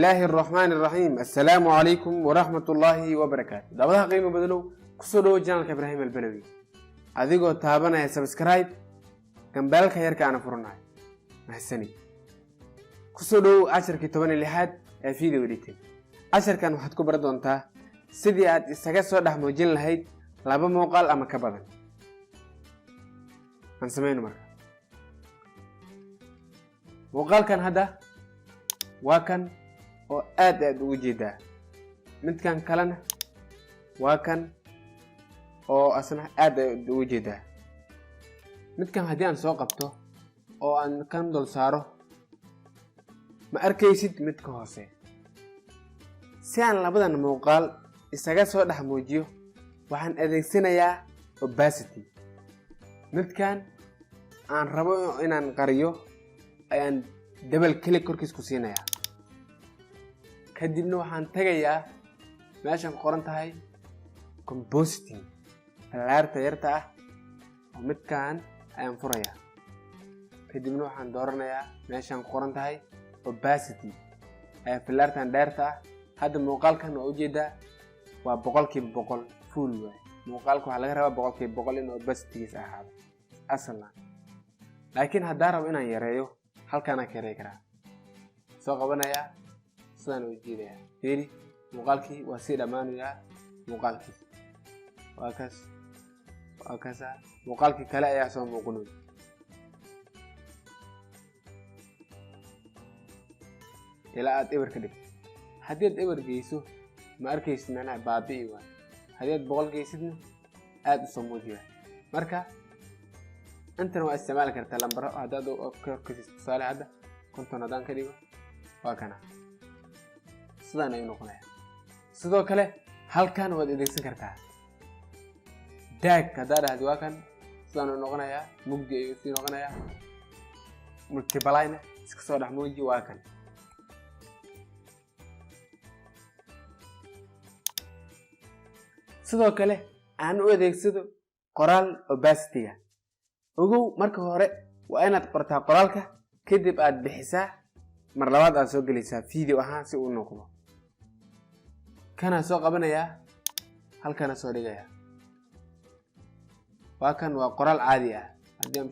الله الرحمن الرحيم. السلام عليكم ورحمة الله وبركاته. دابا قيمة بدلو كسودو جانك إبراهيم البلوي أديكو تابنا يا سبسكرايب كان بالك يركع أنا فرناي محسني كسودو 10 كتبان اللي حد فيديو ديتين 10 كان waxaad ku bar doontaa sidii aad isaga soo dhaxmoojin lahayd laba muuqaal ama ka badan aan sameeyno marka muuqaalkan hadda waa kan oo aad ugu jeedaa midkan kalena waa kan oo asna aad ugu jeedaa midkan haddii aan soo qabto oo aan kan dul saaro ma arkaysid midka hoose si aan labadan muuqaal isaga soo dhaxmoojiyo waxaan adeegsanayaa opacity midkan aan rabo inaan qariyo ayaan double click korkiis ku siinayaa kadibna waxaan tagayaa meeshan qoran tahay compositing falaarta yarta ah oo midkan ayaan furayaa kadibna waxaan dooranayaa meeshan qoran tahay opacity ee falaartan dheerta ah hadda muuqaalkan oo ujeedaa waa 100% full way muuqaalku waxa laga rabaa 100% in opacity-giisa ahaado aslan laakiin haddii rabo inaan yareeyo halkaan aan ka yareey karaa soo qabanayaa sidaan u jeedaa fiiri muuqaalkii waa si dhamaanayaa muuqaalkii waa kaas muuqaalkii kale ayaa soo muuqanaya ilaa aad eber ka dhigto haddii aad eber geyso ma arkaysid macnaha baabi'i waa haddii aad 100 geysidna aad u soo muujiyaa marka أنت نوع استعمال كرت لمبر هذا دو كركس صالح هذا كنت ندان كديو وكنا سدانا ينقلها سدو كله هل كان ود إدكسن كرتها داك هذا هذا وكان سدانا ينقلها يا مجدي يصير ينقلها يا ملتبلاينا سكسر رحموجي وكان سدو كله أنا ودكسدو قرال opacity ugu marka hore waa inaad qortaa qoraalka kadib aad bixisaa mar labaad aad soo gelisaa video ahaan si uu noqdo kana soo qabanayaa halkana soo dhigayaa waa kan waa qoraal caadi ah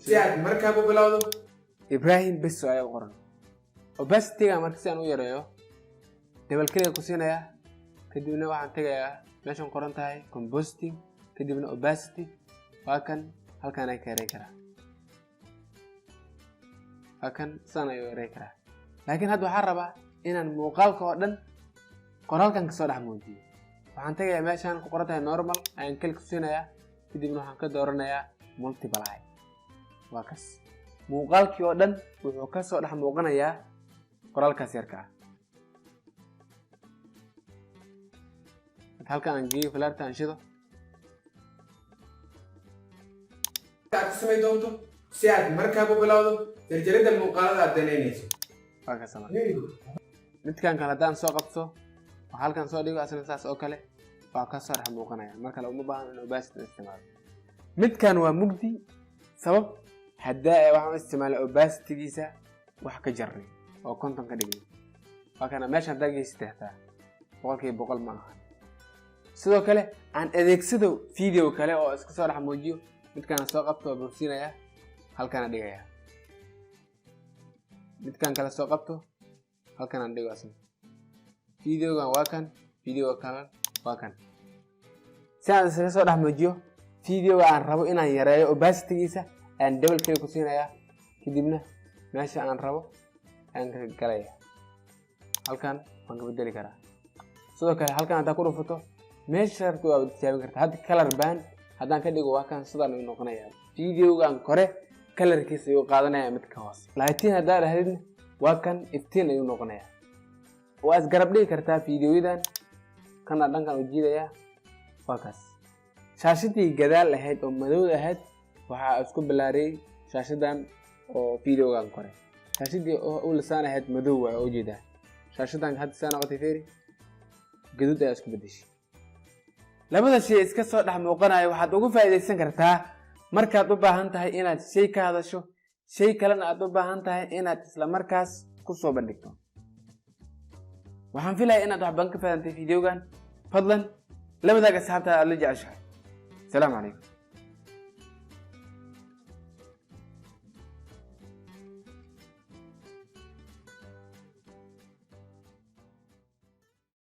si aad markaa u bilowdo Ibrahim bes ayaa qoran opacity-ga marka si aan u yareeyo double click ku siinayaa kadibna waxaan tagayaa meeshan qoran tahay compositing kadibna opacity waa kan halkaan ay ka yareey karaa halkaan sana ay yareey karaa laakiin hadda waxaan rabaa inaan muuqaalka oo dhan qoraalkan ka soo dhaxmoojiyo waxaan tagayaa meeshaan ku qoran tahay normal ayaan click ku siinayaa kadibna waxaan ka dooranayaa multiply waa kaas muuqaalkii oo dhan wuxuu ka soo dhax muuqanayaa qoraalkaas yarka ah halkaan aan geeyo falaarta aan shido سمي دونتو ساعد مركب وبلاودو جرجريد المقالة الدنينيسو فاكا سلام midkan kala daan soo qabto waxa halkan soo dhigo asna saas oo kale waa ka soo raxmuuqanaya marka la uma baahan in opacity isticmaalo midkan waa mugdi sabab hadaa waxaan isticmaalo opacity-giisa wax ka jarnay oo konton ka dhigay fakana meesha daagaysta 100% ma aha sidoo kale aan adeegsado video kale oo iska soo raxmuujiyo midkan soo qabto bursinaya halkan dhigaya midkan kala soo qabto halkan dhigo asna videoga waa kan video kale waa kan saan isaga soo dhaxmoojiyo videoga aan rabo inaan yareeyo opacity-giisa aan double click ku siinaya kadibna meesha aan rabo aan ka galaya halkan waan ka bedeli karaa sidoo kale halkan aad ku dhufato meesha rabto waad tijaabin kartaa hadda color band haddaan ka dhigo waa kan sidaan uu noqonayaa videogan kore colorkiisa uu qaadanaya mid ka hoos laakiin haddii aad hadin waa kan iftiin ayuu noqonayaa waa is garab dhigi kartaa videoyadan kana dhankan u jiidaya waa kaas shaashadii gadaal ahayd oo madow ahayd waxa isku bilaaray shaashadan oo videogan kore shaashadii oo lisaan ahayd madow waa oo jeeda shaashadan hadda sana waqti fiiri gaduud ay isku bedeshay labada shay iska soo dhax muuqanayo waxaad ugu faa'iideysan kartaa markaad u baahan tahay inaad shay ka hadasho shay kalena aad u baahan tahay inaad isla markaas ku soo bandhigto waxaan filayaa inaad wax badan ka fahantay fiidiyogan fadlan la wadaag asxaabtaada aad la jeceshahay salaamu calaykum